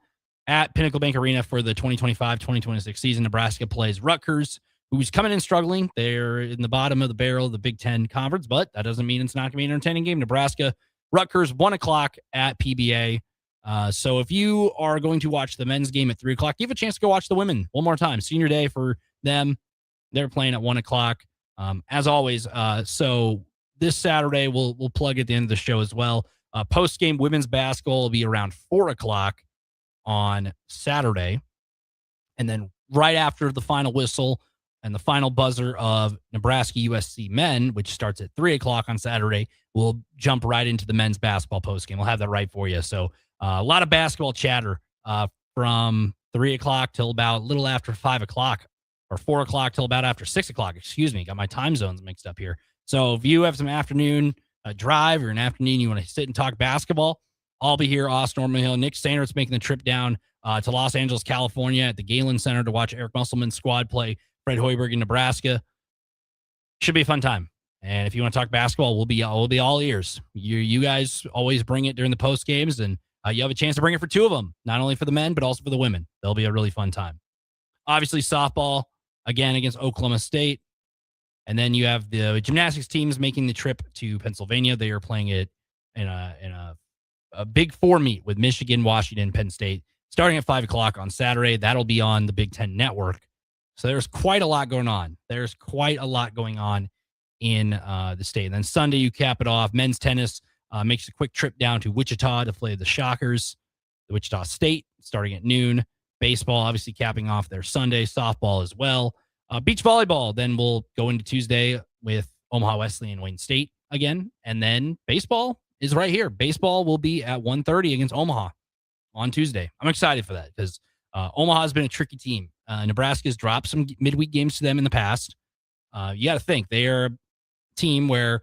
at Pinnacle Bank Arena for the 2025-2026 season. Nebraska plays Rutgers, who's coming in struggling. They're in the bottom of the barrel of the Big Ten Conference, but that doesn't mean it's not going to be an entertaining game. Nebraska, Rutgers, 1 o'clock at PBA. So if you are going to watch the men's game at 3 o'clock, you have a chance to go watch the women one more time. Senior day for them. They're playing at 1 o'clock. As always, so this Saturday, we'll plug at the end of the show as well. Post-game women's basketball will be around 4 o'clock on Saturday. And then right after the final whistle and the final buzzer of Nebraska USC men, which starts at 3 o'clock on Saturday, we'll jump right into the men's basketball post-game. We'll have that right for you. So a lot of basketball chatter from 3 o'clock till about a little after 5 o'clock. Or 4 o'clock till about after 6 o'clock. Excuse me. Got my time zones mixed up here. So if you have some afternoon drive or an afternoon you want to sit and talk basketball, I'll be here. Austin Norman Hill. Nick Standard's making the trip down to Los Angeles, California at the Galen Center to watch Eric Musselman's squad play Fred Hoiberg in Nebraska. Should be a fun time. And if you want to talk basketball, we'll be all ears. You guys always bring it during the post games, and you have a chance to bring it for two of them, not only for the men, but also for the women. That'll be a really fun time. Obviously, softball, again, against Oklahoma State. And then you have the gymnastics teams making the trip to Pennsylvania. They are playing it in a Big Four meet with Michigan, Washington, Penn State, starting at 5 o'clock on Saturday. That'll be on the Big Ten Network. So there's quite a lot going on. There's quite a lot going on in the state. And then Sunday, you cap it off. Men's tennis makes a quick trip down to Wichita to play the Shockers, the Wichita State, starting at noon. Baseball, obviously, capping off their Sunday. Softball as well. Beach volleyball, then we'll go into Tuesday with Omaha Wesleyan and Wayne State again. And then baseball is right here. Baseball will be at 1:30 against Omaha on Tuesday. I'm excited for that because Omaha has been a tricky team. Nebraska's dropped some midweek games to them in the past. You got to think they are a team where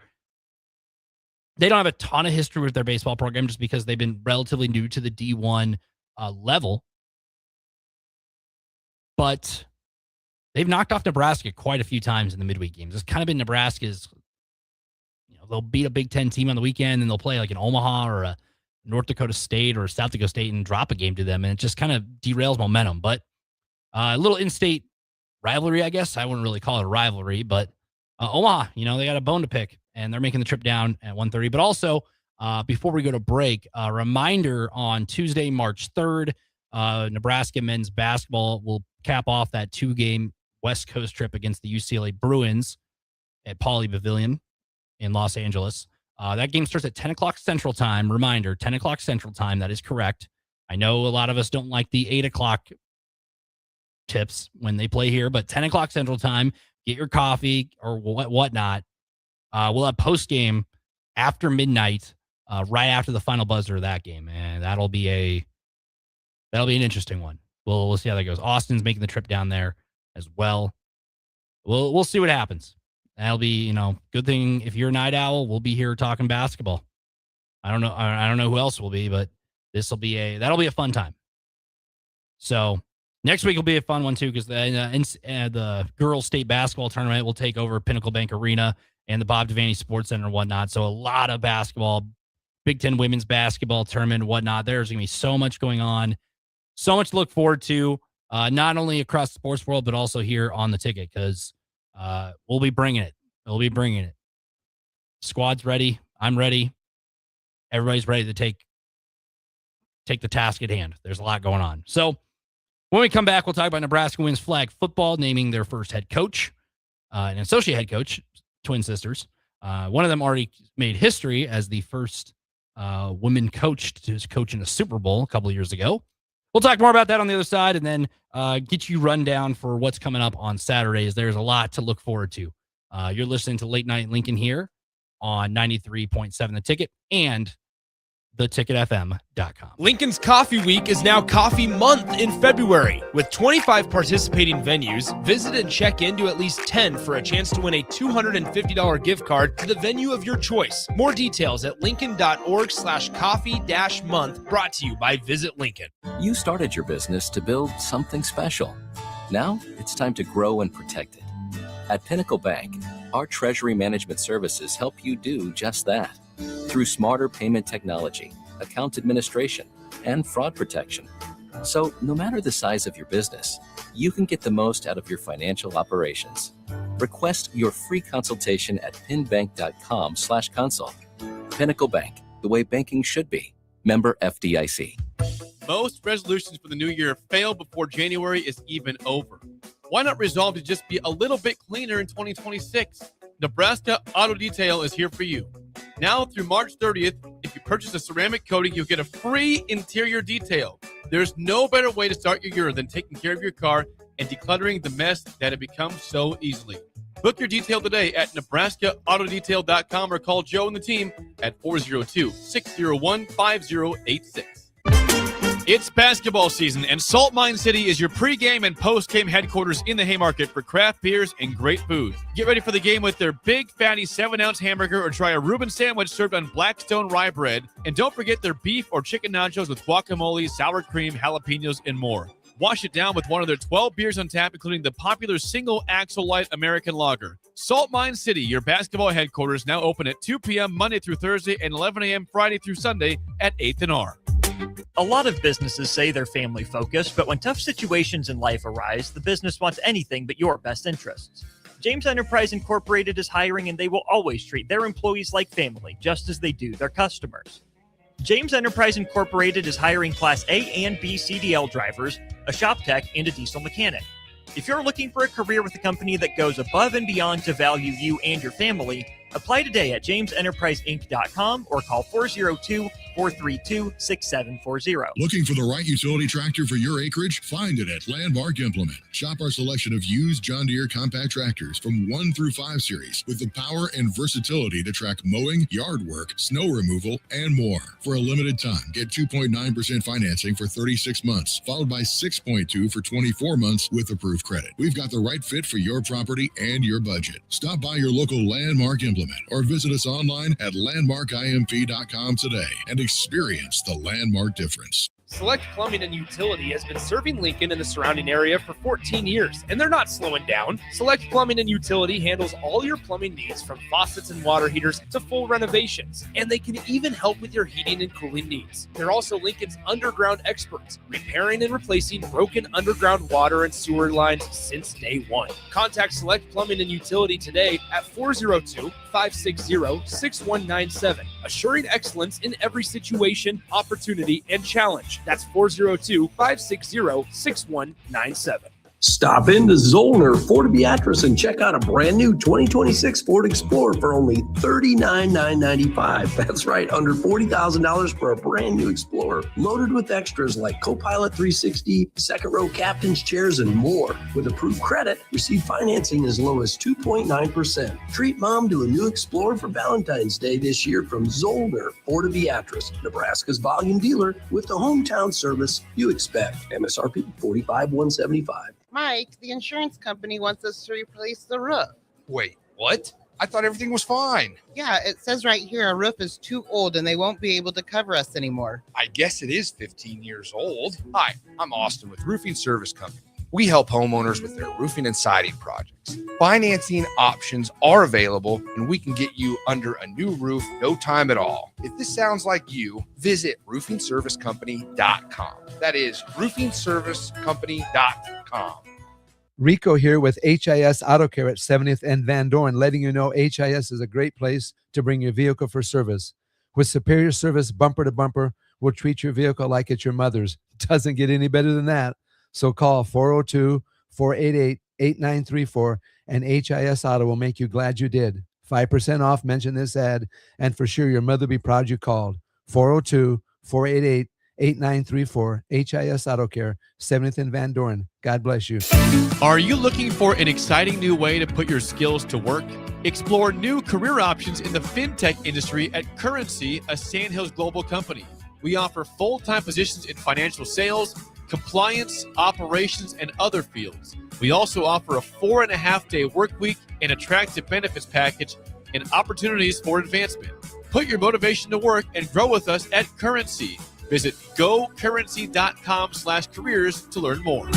they don't have a ton of history with their baseball program just because they've been relatively new to the D1 level. But they've knocked off Nebraska quite a few times in the midweek games. It's kind of been Nebraska's, they'll beat a Big Ten team on the weekend and they'll play like an Omaha or a North Dakota State or South Dakota State and drop a game to them. And it just kind of derails momentum. But a little in-state rivalry, I guess. I wouldn't really call it a rivalry, but Omaha, they got a bone to pick and they're making the trip down at 1:30. But also, before we go to break, a reminder on Tuesday, March 3rd, Nebraska men's basketball will cap off that 2-game West Coast trip against the UCLA Bruins at Pauley Pavilion in Los Angeles. That game starts at 10 o'clock Central Time. Reminder, 10 o'clock Central Time. That is correct. I know a lot of us don't like the 8 o'clock tips when they play here, but 10 o'clock Central Time, get your coffee or whatnot. We'll have post-game after midnight, right after the final buzzer of that game. And that'll be an interesting one. We'll see how that goes. Austin's making the trip down there as well. We'll see what happens. That'll be, good thing if you're a night owl, we'll be here talking basketball. I don't know who else will be, but that'll be a fun time. So next week will be a fun one too, because the girls state basketball tournament will take over Pinnacle Bank Arena and the Bob Devaney Sports Center and whatnot. So a lot of basketball, Big Ten women's basketball tournament and whatnot. There's going to be so much going on. So much to look forward to, not only across the sports world, but also here on the ticket, because we'll be bringing it. We'll be bringing it. Squad's ready. I'm ready. Everybody's ready to take the task at hand. There's a lot going on. So when we come back, we'll talk about Nebraska women's flag football naming their first head coach, an associate head coach, twin sisters. One of them already made history as the first woman coach to coach in a Super Bowl a couple of years ago. We'll talk more about that on the other side and then get you rundown for what's coming up on Saturdays. There's a lot to look forward to. You're listening to Late Night Lincoln here on 93.7 The Ticket and theticketfm.com. Lincoln's Coffee Week is now Coffee Month in February. With 25 participating venues, visit and check into at least 10 for a chance to win a $250 gift card to the venue of your choice. More details at lincoln.org/coffee-month, brought to you by Visit Lincoln. You started your business to build something special. Now it's time to grow and protect it. At Pinnacle Bank, our treasury management services help you do just that. Through smarter payment technology, account administration, and fraud protection. So no matter the size of your business, you can get the most out of your financial operations. Request your free consultation at pinbank.com/consult. Pinnacle Bank, the way banking should be. Member FDIC. Most resolutions for the new year fail before January is even over. Why not resolve to just be a little bit cleaner in 2026? Nebraska Auto Detail is here for you. Now through March 30th, if you purchase a ceramic coating, you'll get a free interior detail. There's no better way to start your year than taking care of your car and decluttering the mess that it becomes so easily. Book your detail today at NebraskaAutoDetail.com or call Joe and the team at 402-601-5086. It's basketball season, and Salt Mine City is your pregame and postgame headquarters in the Haymarket for craft beers and great food. Get ready for the game with their big, fatty 7-ounce hamburger or try a Reuben sandwich served on Blackstone rye bread. And don't forget their beef or chicken nachos with guacamole, sour cream, jalapenos, and more. Wash it down with one of their 12 beers on tap, including the popular Single Axle Light American Lager. Salt Mine City, your basketball headquarters, now open at 2 p.m. Monday through Thursday and 11 a.m. Friday through Sunday at 8th and R. A lot of businesses say they're family focused, but when tough situations in life arise, the business wants anything but your best interests. James Enterprise Incorporated is hiring, and they will always treat their employees like family, just as they do their customers. James Enterprise Incorporated is hiring Class A and B CDL drivers, a shop tech, and a diesel mechanic. If you're looking for a career with a company that goes above and beyond to value you and your family, apply today at jamesenterpriseinc.com or call 402-432-6740. Looking for the right utility tractor for your acreage? Find it at Landmark Implement. Shop our selection of used John Deere compact tractors from 1 through 5 series with the power and versatility to track mowing, yard work, snow removal, and more. For a limited time, get 2.9% financing for 36 months, followed by 6.2 for 24 months with approved credit. We've got the right fit for your property and your budget. Stop by your local Landmark Implement or visit us online at landmarkimp.com today and experience the Landmark difference. Select Plumbing and Utility has been serving Lincoln and the surrounding area for 14 years, and they're not slowing down. Select Plumbing and Utility handles all your plumbing needs, from faucets and water heaters to full renovations, and they can even help with your heating and cooling needs. They're also Lincoln's underground experts, repairing and replacing broken underground water and sewer lines since day one. Contact Select Plumbing and Utility today at 402-560-6197, assuring excellence in every situation, opportunity, and challenge. That's 402-560-6197. Stop into Zollner Ford Beatrice and check out a brand new 2026 Ford Explorer for only $39,995. That's right, under $40,000 for a brand new Explorer, loaded with extras like Copilot 360, second row captain's chairs, and more. With approved credit, receive financing as low as 2.9%. Treat mom to a new Explorer for Valentine's Day this year from Zollner Ford Beatrice, Nebraska's volume dealer with the hometown service you expect. MSRP $45,175. Mike, the insurance company wants us to replace the roof. Wait, what? I thought everything was fine. Yeah, it says right here our roof is too old and they won't be able to cover us anymore. I guess it is 15 years old. Hi, I'm Austin with Roofing Service Company. We help homeowners with their roofing and siding projects. Financing options are available, and we can get you under a new roof no time at all. If this sounds like you, visit roofingservicecompany.com. That is roofingservicecompany.com. Rico here with HIS Auto Care at 70th and Van Dorn, letting you know HIS is a great place to bring your vehicle for service. With superior service bumper to bumper, we'll treat your vehicle like it's your mother's. Doesn't get any better than that. So call 402-488-8934 and HIS Auto will make you glad you did. 5% off, mention this ad, and for sure your mother will be proud you called. 402-488-8934, HIS Auto Care, 70th and Van Dorn. God bless you. Are you looking for an exciting new way to put your skills to work? Explore new career options in the fintech industry at Currency, a Sandhills global company. We offer full-time positions in financial sales, compliance, operations, and other fields. We also offer a 4.5-day work week, an attractive benefits package, and opportunities for advancement. Put your motivation to work and grow with us at Currency. Visit gocurrency.com/careers to learn more.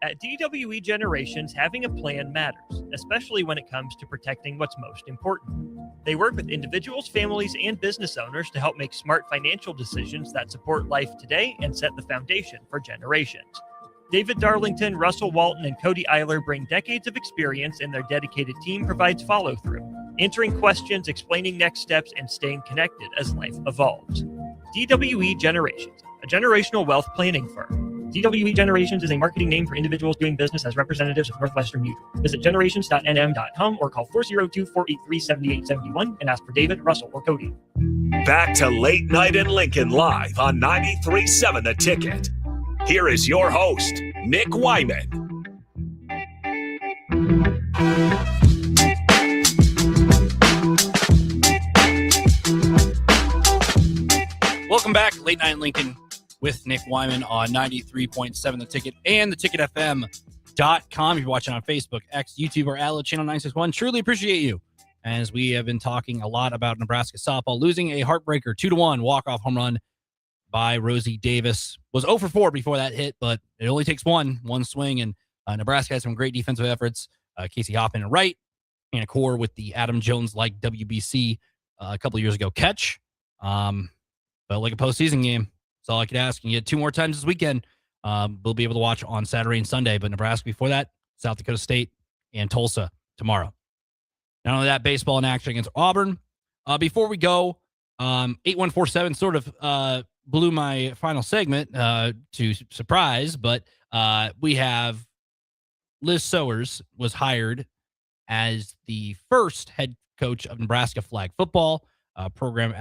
At DWE Generations, having a plan matters, especially when it comes to protecting what's most important. They work with individuals, families, and business owners to help make smart financial decisions that support life today and set the foundation for generations. David Darlington, Russell Walton, and Cody Eiler bring decades of experience, and their dedicated team provides follow-through, answering questions, explaining next steps, and staying connected as life evolves. DWE Generations, a generational wealth planning firm. DWE Generations is a marketing name for individuals doing business as representatives of Northwestern Mutual. Visit generations.nm.com or call 402-483-7871 and ask for David, Russell, or Cody. Back to Late Night in Lincoln live on 93.7 The Ticket. Here is your host, Nick Whyman. Welcome back, Late Night in Lincoln with Nick Whyman on 93.7 The Ticket and theticketfm.com. If you're watching on Facebook, X, YouTube, or Outlet Channel 961, truly appreciate you. As we have been talking a lot about Nebraska softball losing a heartbreaker 2-1 walk-off home run by Rosie Davis. Was 0 for 4 before that hit, but it only takes one swing, and Nebraska has some great defensive efforts. Casey Hoffman at right, and a core with the Adam Jones-like WBC a couple years ago catch. But like a postseason game, that's all I could ask. You get 2 more times this weekend. We'll be able to watch on Saturday and Sunday, but Nebraska before that, South Dakota State and Tulsa tomorrow. Not only that, baseball in action against Auburn. Before we go, 8147 sort of blew my final segment to surprise, but we have Liz Sowers was hired as the first head coach of Nebraska flag football. Program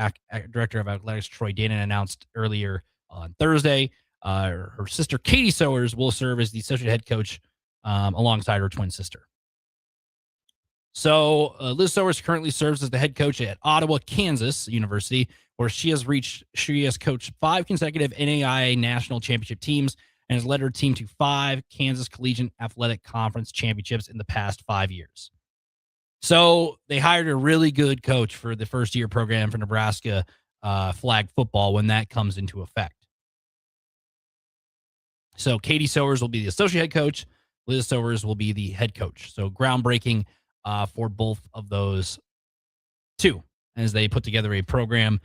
director of athletics Troy Danon announced earlier on Thursday. Her sister Katie Sowers will serve as the associate head coach alongside her twin sister. So Liz Sowers currently serves as the head coach at Ottawa, Kansas University, where she has coached 5 consecutive NAIA national championship teams and has led her team to 5 Kansas Collegiate Athletic Conference championships in the past 5 years. So they hired a really good coach for the first year program for Nebraska flag football when that comes into effect. So Katie Sowers will be the associate head coach. Liz Sowers will be the head coach. So groundbreaking for both of those two as they put together a program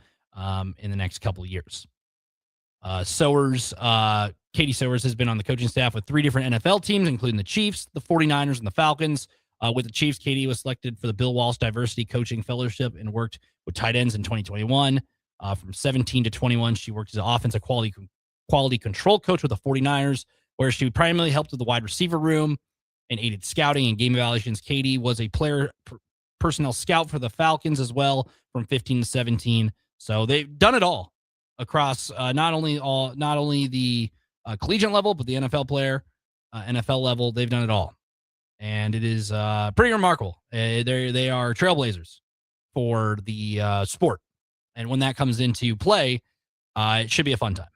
in the next couple of years. Katie Sowers has been on the coaching staff with 3 different NFL teams, including the Chiefs, the 49ers, and the Falcons. With the Chiefs, Katie was selected for the Bill Walsh Diversity Coaching Fellowship and worked with tight ends in 2021. From 17 to 21, she worked as an offensive quality control coach with the 49ers, where she primarily helped with the wide receiver room and aided scouting and game evaluations. Katie was a player personnel scout for the Falcons as well from 15 to 17. So they've done it all across not only the collegiate level, but the NFL level. They've done it all. And it is pretty remarkable. They are trailblazers for the sport. And when that comes into play, it should be a fun time.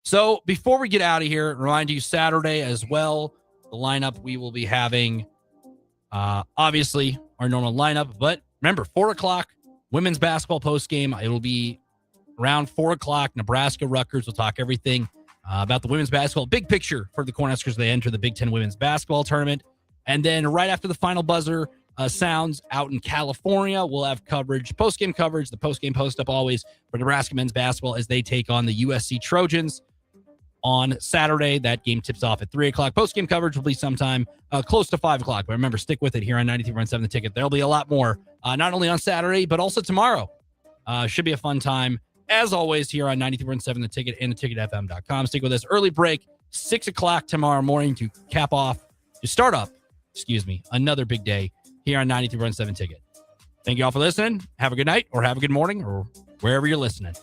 So before we get out of here, remind you Saturday as well, the lineup we will be having, obviously our normal lineup, but remember 4 o'clock women's basketball post game. It will be around 4 o'clock, Nebraska Rutgers. We'll talk everything about the women's basketball, big picture for the Cornhuskers. They enter the Big Ten women's basketball tournament. And then right after the final buzzer sounds out in California, we'll have coverage, post-game coverage, the post-game post-up always for Nebraska men's basketball as they take on the USC Trojans on Saturday. That game tips off at 3 o'clock. Post-game coverage will be sometime close to 5 o'clock. But remember, stick with it here on 93.7 The Ticket. There'll be a lot more, not only on Saturday, but also tomorrow. Should be a fun time. As always, here on 93.7 The Ticket and theticketfm.com. Stick with us. Early break, 6 o'clock tomorrow morning to start up, another big day here on 93.7 Ticket. Thank you all for listening. Have a good night or have a good morning or wherever you're listening.